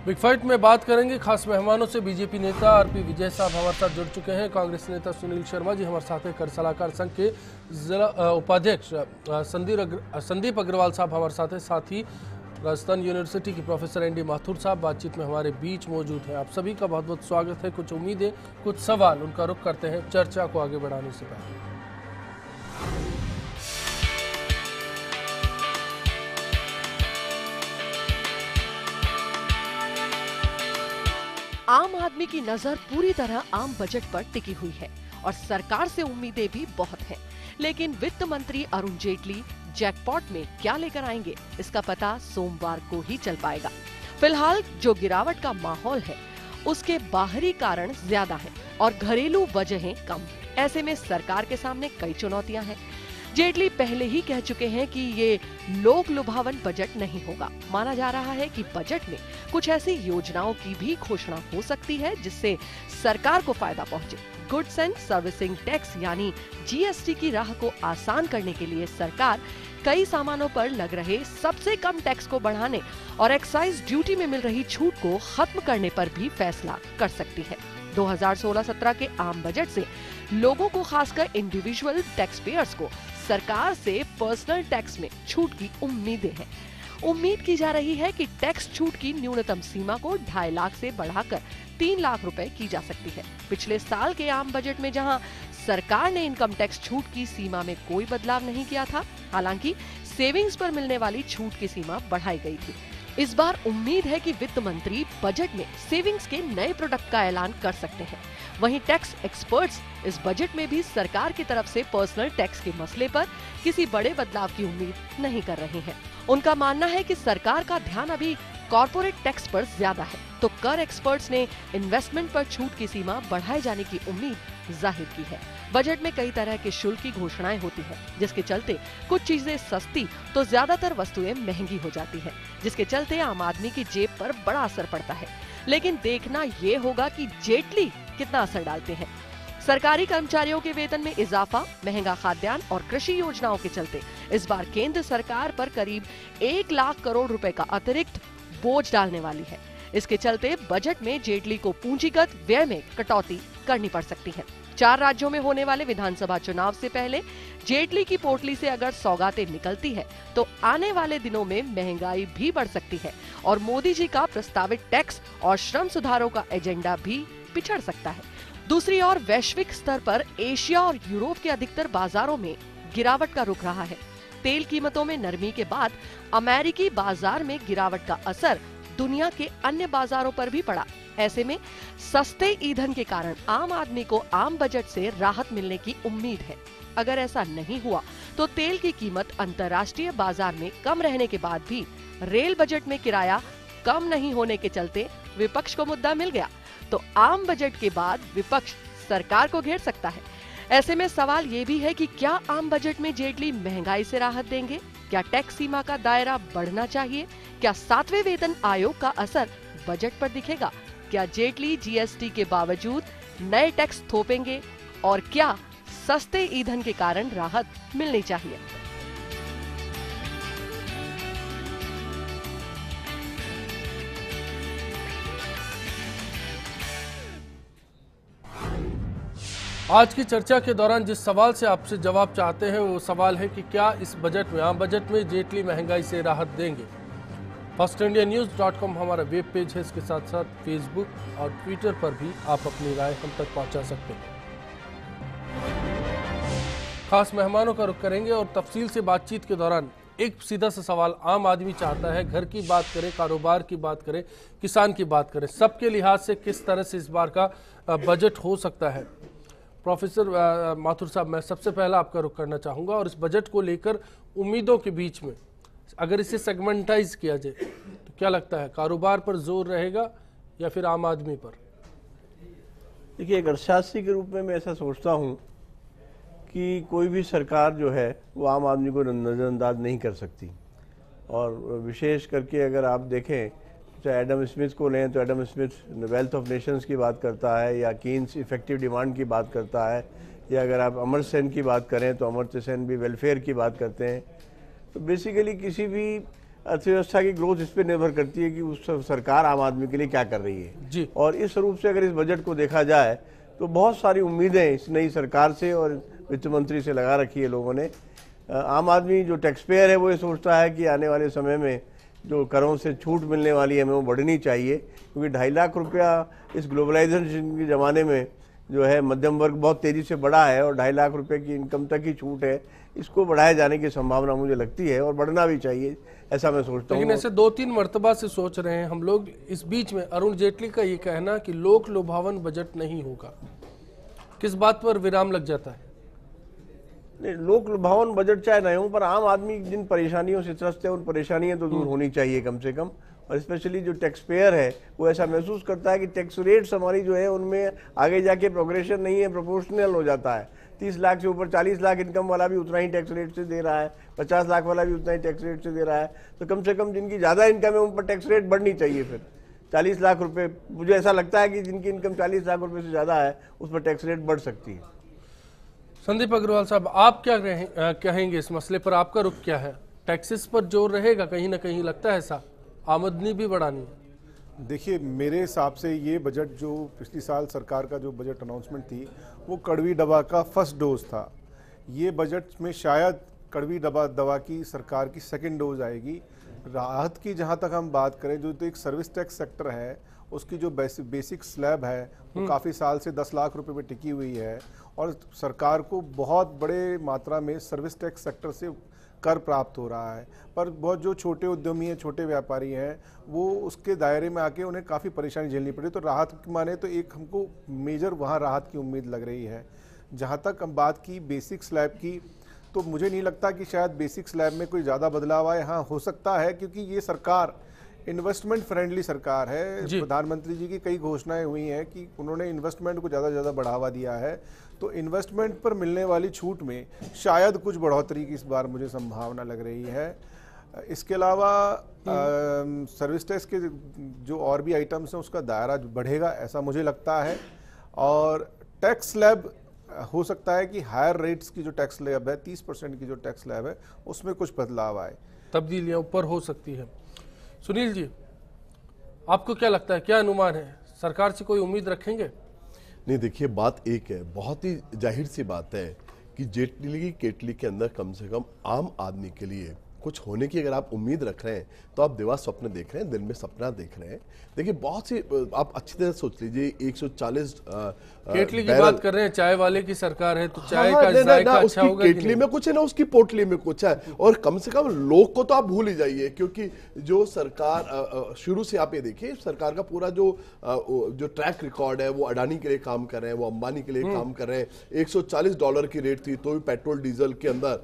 Big fight में बात करेंगे खास मेहमानों से। बीजेपी नेता आरपी विजय साहब हमारे साथ जुड़ चुके हैं। कांग्रेस नेता सुनील शर्मा जी हमारे साथ हैं। कर सलाहकार संघ के जिला उपाध्यक्ष संदीप अग्रवाल साहब हमारे साथ हैं। साथ ही राजस्थान यूनिवर्सिटी की प्रोफेसर एनडी माथुर साहब बातचीत में हमारे बीच मौजूद हैं। आप सभी का बहुत बहुत स्वागत है। कुछ उम्मीदें, कुछ सवाल, उनका रुख करते हैं चर्चा को आगे बढ़ाने से पहले। आम आदमी की नजर पूरी तरह आम बजट पर टिकी हुई है और सरकार से उम्मीदें भी बहुत हैं। लेकिन वित्त मंत्री अरुण जेटली जैकपॉट में क्या लेकर आएंगे, इसका पता सोमवार को ही चल पाएगा। फिलहाल जो गिरावट का माहौल है उसके बाहरी कारण ज्यादा है और घरेलू वजहें कम। ऐसे में सरकार के सामने कई चुनौतियां हैं। जेटली पहले ही कह चुके हैं कि ये लोक लुभावन बजट नहीं होगा। माना जा रहा है कि बजट में कुछ ऐसी योजनाओं की भी घोषणा हो सकती है जिससे सरकार को फायदा पहुंचे। गुड्स एंड सर्विसिंग टैक्स यानी जीएसटी की राह को आसान करने के लिए सरकार कई सामानों पर लग रहे सबसे कम टैक्स को बढ़ाने और एक्साइज ड्यूटी में मिल रही छूट को खत्म करने पर भी फैसला कर सकती है। 2016-17 के आम बजट से लोगों को, खासकर इंडिविजुअल टैक्स पेयर्स को सरकार से पर्सनल टैक्स में छूट की उम्मीदें हैं। उम्मीद की जा रही है कि टैक्स छूट की न्यूनतम सीमा को 2.5 लाख से बढ़ाकर 3 लाख रुपए की जा सकती है। पिछले साल के आम बजट में जहां सरकार ने इनकम टैक्स छूट की सीमा में कोई बदलाव नहीं किया था, हालांकि सेविंग्स पर मिलने वाली छूट की सीमा बढ़ाई गई थी। इस बार उम्मीद है कि वित्त मंत्री बजट में सेविंग्स के नए प्रोडक्ट का ऐलान कर सकते हैं। वहीं टैक्स एक्सपर्ट्स इस बजट में भी सरकार की तरफ से पर्सनल टैक्स के मसले पर किसी बड़े बदलाव की उम्मीद नहीं कर रहे हैं। उनका मानना है कि सरकार का ध्यान अभी कॉर्पोरेट टैक्स पर ज्यादा है, तो कर एक्सपर्ट्स ने इन्वेस्टमेंट पर छूट की सीमा बढ़ाए जाने की उम्मीद जाहिर की है। बजट में कई तरह के शुल्क की घोषणाएं होती हैं, जिसके चलते कुछ चीजें सस्ती तो ज्यादातर वस्तुएं महंगी हो जाती है, जिसके चलते आम आदमी की जेब पर बड़ा असर पड़ता है। लेकिन देखना ये होगा कि जेटली कितना असर डालते हैं। सरकारी कर्मचारियों के वेतन में इजाफा, महंगा खाद्यान्न और कृषि योजनाओं के चलते इस बार केंद्र सरकार पर करीब 1 लाख करोड़ रुपए का अतिरिक्त बोझ डालने वाली है। इसके चलते बजट में जेटली को पूंजीगत व्यय में कटौती करनी पड़ सकती है। 4 राज्यों में होने वाले विधानसभा चुनाव से पहले जेटली की पोटली से अगर सौगातें निकलती है तो आने वाले दिनों में महंगाई भी बढ़ सकती है और मोदी जी का प्रस्तावित टैक्स और श्रम सुधारों का एजेंडा भी पिछड़ सकता है। दूसरी ओर वैश्विक स्तर पर एशिया और यूरोप के अधिकतर बाजारों में गिरावट का रुख रहा है। तेल कीमतों में नरमी के बाद अमेरिकी बाजार में गिरावट का असर दुनिया के अन्य बाजारों पर भी पड़ा। ऐसे में सस्ते ईंधन के कारण आम आदमी को आम बजट से राहत मिलने की उम्मीद है। अगर ऐसा नहीं हुआ तो तेल की कीमत अंतर्राष्ट्रीय बाजार में कम रहने के बाद भी रेल बजट में किराया कम नहीं होने के चलते विपक्ष को मुद्दा मिल गया, तो आम बजट के बाद विपक्ष सरकार को घेर सकता है। ऐसे में सवाल ये भी है कि क्या आम बजट में जेटली महंगाई से राहत देंगे? क्या टैक्स सीमा का दायरा बढ़ना चाहिए? क्या 7वें वेतन आयोग का असर बजट पर दिखेगा? क्या जेटली जीएसटी के बावजूद नए टैक्स थोपेंगे? और क्या सस्ते ईंधन के कारण राहत मिलनी चाहिए? आज की चर्चा के दौरान जिस सवाल से आपसे जवाब चाहते हैं वो सवाल है कि क्या इस बजट में, आम बजट में जेटली महंगाई से राहत देंगे। FirstIndiaNews.com हमारा वेब पेज है। इसके साथ साथ फेसबुक और ट्विटर पर भी आप अपनी राय हम तक पहुंचा सकते हैं। खास मेहमानों का रुख करेंगे और तफसील से बातचीत के दौरान एक सीधा सा सवाल आम आदमी चाहता है। घर की बात करें, कारोबार की बात करें, किसान की बात करें, सबके लिहाज से किस तरह से इस बार का बजट हो सकता है। प्रोफेसर माथुर साहब, मैं सबसे पहला आपका रुख करना चाहूँगा और इस बजट को लेकर उम्मीदों के बीच में अगर इसे सेगमेंटाइज किया जाए तो क्या लगता है, कारोबार पर जोर रहेगा या फिर आम आदमी पर? देखिए, एक अर्थशास्त्री के रूप में मैं ऐसा सोचता हूँ कि कोई भी सरकार जो है वो आम आदमी को नज़रअंदाज नहीं कर सकती। और विशेष करके अगर आप देखें, चाहे एडम स्मिथ को लें तो Adam Smith wealth of Nations की बात करता है, या कीन्स इफेक्टिव डिमांड की बात करता है, या अगर आप अमर्त्य सेन की बात करें तो अमर्त्य सेन भी वेलफेयर की बात करते हैं। तो बेसिकली किसी भी अर्थव्यवस्था की ग्रोथ इस पर निर्भर करती है कि उस सरकार आम आदमी के लिए क्या कर रही है जी। और इस रूप से अगर इस बजट को देखा जाए तो बहुत सारी उम्मीदें इस नई सरकार से और वित्त मंत्री से लगा रखी है लोगों ने। आम आदमी जो टैक्स पेयर है वो ये सोचता है कि आने वाले समय में जो करों से छूट मिलने वाली है हमें वो बढ़नी चाहिए, क्योंकि 2.5 लाख रुपया इस ग्लोबलाइजेशन के ज़माने में जो है मध्यम वर्ग बहुत तेज़ी से बढ़ा है और 2.5 लाख रुपए की इनकम तक ही छूट है, इसको बढ़ाए जाने की संभावना मुझे लगती है और बढ़ना भी चाहिए, ऐसा मैं सोचता हूँ। लेकिन ऐसे 2-3 मर्तबा से सोच रहे हैं हम लोग। इस बीच में अरुण जेटली का ये कहना कि लोक लुभावन बजट नहीं होगा, किस बात पर विराम लग जाता है? नहीं, लोक लुभावन बजट चाहे नहीं हो, पर आम आदमी जिन परेशानियों से त्रस्त है उन परेशानियां तो दूर होनी चाहिए कम से कम। और स्पेशली जो टैक्स पेयर है वो ऐसा महसूस करता है कि टैक्स रेट्स हमारी जो है उनमें आगे जाके प्रोग्रेशन नहीं है, प्रोपोर्शनल हो जाता है। 30 लाख से ऊपर 40 लाख इनकम वाला भी उतना ही टैक्स रेट से दे रहा है, 50 लाख वाला भी उतना ही टैक्स रेट से दे रहा है। तो कम से कम जिनकी ज़्यादा इनकम है उन पर टैक्स रेट बढ़नी चाहिए। फिर 40 लाख रुपये, मुझे ऐसा लगता है कि जिनकी इनकम 40 लाख रुपये से ज़्यादा है उस पर टैक्स रेट बढ़ सकती है। संदीप अग्रवाल साहब, आप क्या कहेंगे इस मसले पर? आपका रुख क्या है? टैक्सेस पर जोर रहेगा कहीं ना कहीं, लगता है ऐसा? आमदनी भी बढ़ानी है। देखिए, मेरे हिसाब से ये बजट जो पिछली साल सरकार का जो बजट अनाउंसमेंट थी वो कड़वी दवा का फर्स्ट डोज था। ये बजट में शायद कड़वी दवा की सरकार की सेकंड डोज आएगी। राहत की जहाँ तक हम बात करें, जो तो एक सर्विस टैक्स सेक्टर है उसकी जो बेसिक स्लैब है वो काफ़ी साल से 10 लाख रुपए पे टिकी हुई है और सरकार को बहुत बड़े मात्रा में सर्विस टैक्स सेक्टर से कर प्राप्त हो रहा है। पर बहुत जो छोटे उद्यमी हैं, छोटे व्यापारी हैं, वो उसके दायरे में आके उन्हें काफ़ी परेशानी झेलनी पड़ी। तो राहत की माने तो एक हमको मेजर वहाँ राहत की उम्मीद लग रही है। जहाँ तक हम बात की बेसिक स्लैब की, तो मुझे नहीं लगता कि शायद बेसिक स्लैब में कोई ज़्यादा बदलाव आए। हाँ, हो सकता है, क्योंकि ये सरकार इन्वेस्टमेंट फ्रेंडली सरकार है। प्रधानमंत्री जी की कई घोषणाएं हुई हैं कि उन्होंने इन्वेस्टमेंट को ज़्यादा से ज़्यादा बढ़ावा दिया है। तो इन्वेस्टमेंट पर मिलने वाली छूट में शायद कुछ बढ़ोतरी की इस बार मुझे संभावना लग रही है। इसके अलावा सर्विस टैक्स के जो और भी आइटम्स हैं उसका दायरा बढ़ेगा, ऐसा मुझे लगता है। और टैक्स स्लैब हो सकता है कि हायर रेट्स की जो टैक्स स्लैब है, 30% की जो टैक्स स्लैब है, उसमें कुछ बदलाव आए, तब्दीलियां ऊपर हो सकती है। सुनील जी, आपको क्या लगता है, क्या अनुमान है? सरकार से कोई उम्मीद रखेंगे? नहीं, देखिए, बात एक है, बहुत ही जाहिर सी बात है कि जेटली की केटली के अंदर कम से कम आम आदमी के लिए कुछ होने की अगर आप उम्मीद रख रहे हैं तो आप दिवा स्वप्न देख रहे हैं, दिल में सपना देख रहे हैं। देखिए, बहुत सी आप अच्छी तरह सोच लीजिए, 140 केटली की बात कर रहे हैं, चाय वाले की सरकार है तो चाय का जायका अच्छा होगा। केटली में कुछ है ना, उसकी पोटली में कुछ है। और कम से कम लोग को तो आप भूल ही जाइए, क्योंकि जो सरकार शुरू से आप ये देखिए, सरकार का पूरा जो ट्रैक रिकॉर्ड है वो अडानी के लिए काम कर रहे हैं, वो अंबानी के लिए काम कर रहे हैं। $140 की रेट थी तो भी पेट्रोल डीजल के अंदर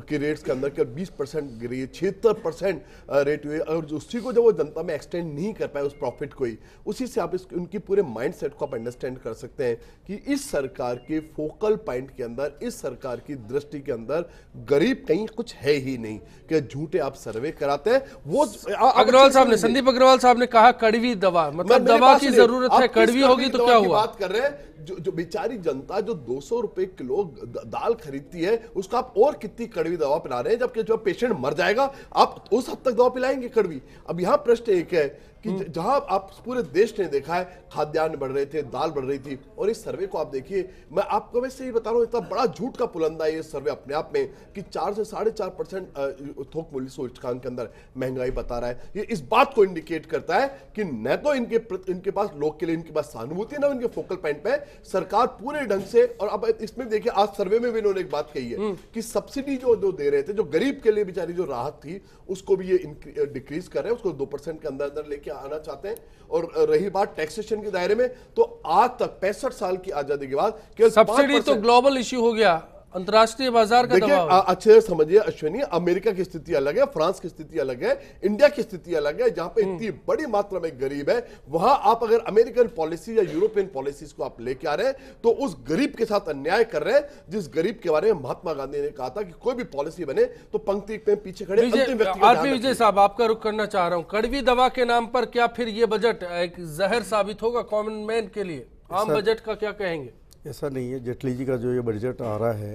की रेट्स के अंदर 20% गिरी, 76% रेट हुए। और उसी को जब वो जनता में एक्सटेंड नहीं कर पाए उस प्रॉफिट को ही, उसी से आप उनकी पूरे माइंडसेट को आप अंडरस्टैंड कर सकते हैं कि इस सरकार के फोकल पॉइंट के अंदर, इस सरकार की दृष्टि के अंदर गरीब कहीं कुछ है ही नहीं। कि झूठे आप सर्वे कराते हैं वो। अग्रवाल साहब ने, संदीप अग्रवाल साहब ने कहा कड़वी दवा, मतलब दवा की जरूरत है, कड़वी होगी तो क्या हुआ? बात कर रहे हैं जो बेचारी जनता जो 200 रुपए किलो दाल खरीदती है, उसका आप और कितनी कड़वी दवा पिला रहे हैं, जबकि जो पेशेंट मर जाएगा आप उस हद तक दवा पिलाएंगे कड़वी। अब यहाँ प्रश्न एक है कि जहां आप पूरे देश ने देखा है खाद्यान्न बढ़ रहे थे, दाल बढ़ रही थी, और इस सर्वे को आप देखिए, मैं आपको वैसे ही बता रहा हूं, इतना बड़ा झूठ का पुलंदा है ये सर्वे अपने आप में कि 4 से 4.5% थोक मूल्य सूचकांक के अंदर महंगाई बता रहा है। ये इस बात को इंडिकेट करता है कि न तो इनके पास लोग के लिए इनके पास सहानुभूति, ना इनके फोकल पॉइंट पे सरकार पूरे ढंग से। और अब इसमें देखिए, आज सर्वे में भी इन्होंने एक बात कही है कि सब्सिडी जो दे रहे थे, जो गरीब के लिए बेचारी जो राहत थी, उसको भी ये डिक्रीज कर रहे हैं, उसको 2% के अंदर लेके आना चाहते हैं। और रही बात टैक्सेशन के दायरे में, तो आज तक 65 साल की आजादी के बाद केवल सब्सिडी तो ग्लोबल इश्यू हो गया, अंतरराष्ट्रीय बाजार का दबाव। अच्छे से समझिए अश्विनी, अमेरिका की स्थिति अलग है, फ्रांस की स्थिति अलग है, इंडिया की स्थिति अलग है। जहां पे इतनी बड़ी मात्रा में गरीब है, वहां आप अगर अमेरिकन पॉलिसी या यूरोपियन पॉलिसीज को आप लेके आ रहे हैं तो उस गरीब के साथ अन्याय कर रहे हैं, जिस गरीब के बारे में महात्मा गांधी ने कहा था कि कोई भी पॉलिसी बने तो पंक्ति में पीछे खड़े अंतिम व्यक्ति का ध्यान विजय साहब, आपका रुख करना चाह रहा हूं, कड़वी दवा के नाम पर क्या फिर ये बजट एक जहर साबित होगा कॉमन मैन के लिए? आम बजट का क्या कहेंगे? ऐसा नहीं है, जेटली जी का जो ये बजट आ रहा है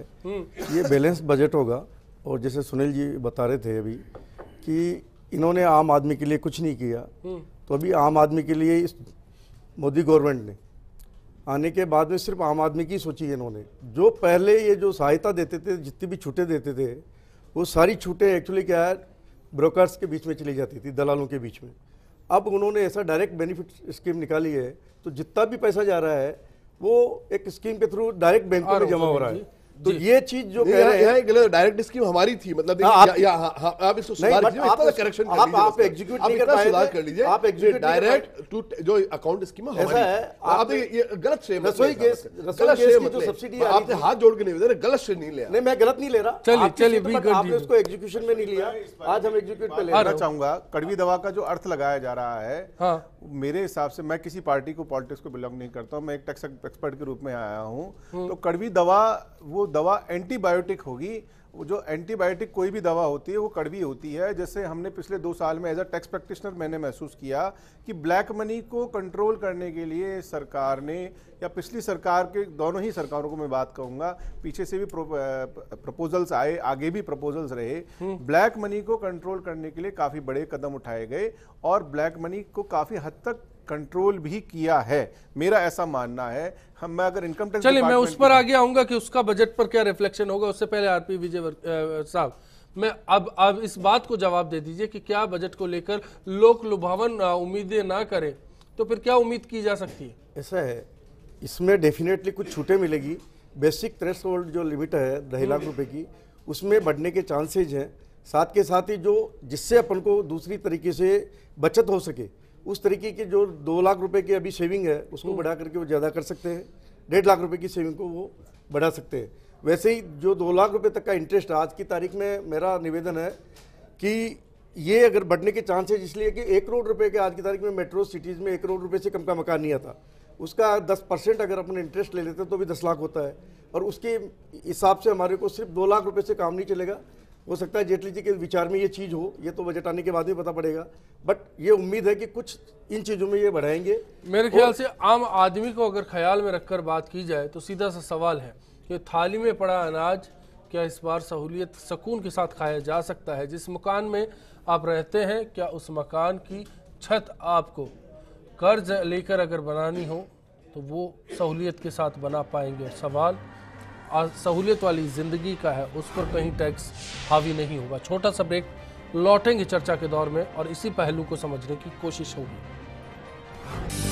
ये बैलेंस बजट होगा। और जैसे सुनील जी बता रहे थे अभी कि इन्होंने आम आदमी के लिए कुछ नहीं किया, तो अभी आम आदमी के लिए इस मोदी गवर्नमेंट ने आने के बाद में सिर्फ आम आदमी की सोची है इन्होंने। जो पहले ये जो सहायता देते थे, जितनी भी छूटें देते थे, वो सारी छूटें एक्चुअली क्या है, ब्रोकर्स के बीच में चली जाती थी, दलालों के बीच में। अब उन्होंने ऐसा डायरेक्ट बेनिफिट स्कीम निकाली है, तो जितना भी पैसा जा रहा है वो एक स्कीम के थ्रू डायरेक्ट बैंकों में जमा हो रहा है। तो ये चीज जो कह रहे हैं, डायरेक्ट स्कीम हमारी थी, मतलब आप इसको सुधार कीजिए, करेक्शन आप एग्जीक्यूट नहीं कर पाए, सुधार कर लीजिए। आप एग्जीक्यूट डायरेक्ट टू जो अकाउंट स्कीम है ऐसा है, आप ये गलत श्रेय मत रसोई गैस की जो सब्सिडी आपने हाथ जोड़ के नहीं, गलत श्रेय नहीं लिया। नहीं, मैं गलत नहीं ले रहा। चलिए आपने उसको एग्जीक्यूशन में नहीं लिया, आज हम एग्जीक्यूट पे ले रहे हैं। चाहूंगा कड़वी दवा का जो अर्थ लगाया जा रहा है, हाँ। मेरे हिसाब से, मैं किसी पार्टी को, पॉलिटिक्स को बिलोंग नहीं करता हूं, मैं एक टैक्स एक्सपर्ट के रूप में आया हूं, तो कड़वी दवा वो दवा एंटीबायोटिक होगी। वो जो एंटीबायोटिक कोई भी दवा होती है वो कड़वी होती है। जैसे हमने पिछले 2 साल में एज अ टैक्स प्रैक्टिशनर मैंने महसूस किया कि ब्लैक मनी को कंट्रोल करने के लिए सरकार ने, या पिछली सरकार के, दोनों ही सरकारों को मैं बात कहूंगा, पीछे से भी प्रपोजल्स आए, आगे भी प्रपोजल्स रहे, ब्लैक मनी को कंट्रोल करने के लिए काफी बड़े कदम उठाए गए और ब्लैक मनी को काफी हद तक कंट्रोल भी किया है, मेरा ऐसा मानना है। मैं अगर इनकम टैक्स, चलिए मैं उस पर आगे आऊंगा कि उसका बजट पर क्या रिफ्लेक्शन होगा। उससे पहले आरपी विजय साहब, मैं अब इस बात को जवाब दे दीजिए कि क्या बजट को लेकर लोक लुभावन उम्मीदें ना करें तो फिर क्या उम्मीद की जा सकती है? ऐसा है, इसमें डेफिनेटली कुछ छूटें मिलेगी। बेसिक थ्रेशोल्ड जो लिमिट है 2.5 लाख रुपए की, उसमें बढ़ने के चांसेज हैं। साथ के साथ ही जो जिससे अपन को दूसरी तरीके से बचत हो सके, उस तरीके की जो 2 लाख रुपए की अभी सेविंग है उसको बढ़ा करके वो ज़्यादा कर सकते हैं। 1.5 लाख रुपए की सेविंग को वो बढ़ा सकते हैं। वैसे ही जो 2 लाख रुपए तक का इंटरेस्ट आज की तारीख में, मेरा निवेदन है कि ये अगर बढ़ने के चांसेज इसलिए कि 1 करोड़ रुपए के आज की तारीख में मेट्रो सिटीज़ में 1 करोड़ रुपए से कम का मकान नहीं आता। उसका 10% अगर अपन इंटरेस्ट ले लेते तो भी 10 लाख होता है, और उसके हिसाब से हमारे को सिर्फ 2 लाख रुपए से काम नहीं चलेगा। हो सकता है जेटली जी के विचार में ये चीज़ हो, ये तो बजट आने के बाद ही पता पड़ेगा, बट ये उम्मीद है कि कुछ इन चीज़ों में ये बढ़ाएंगे। मेरे ख्याल से आम आदमी को अगर ख्याल में रखकर बात की जाए तो सीधा सा सवाल है कि थाली में पड़ा अनाज क्या इस बार सहूलियत सुकून के साथ खाया जा सकता है? जिस मकान में आप रहते हैं, क्या उस मकान की छत आपको कर्ज लेकर अगर बनानी हो तो वो सहूलियत के साथ बना पाएंगे? सवाल सहूलियत वाली ज़िंदगी का है, उस पर कहीं टैक्स हावी नहीं होगा। छोटा सा ब्रेक, लौटेंगे चर्चा के दौर में और इसी पहलू को समझने की कोशिश होगी।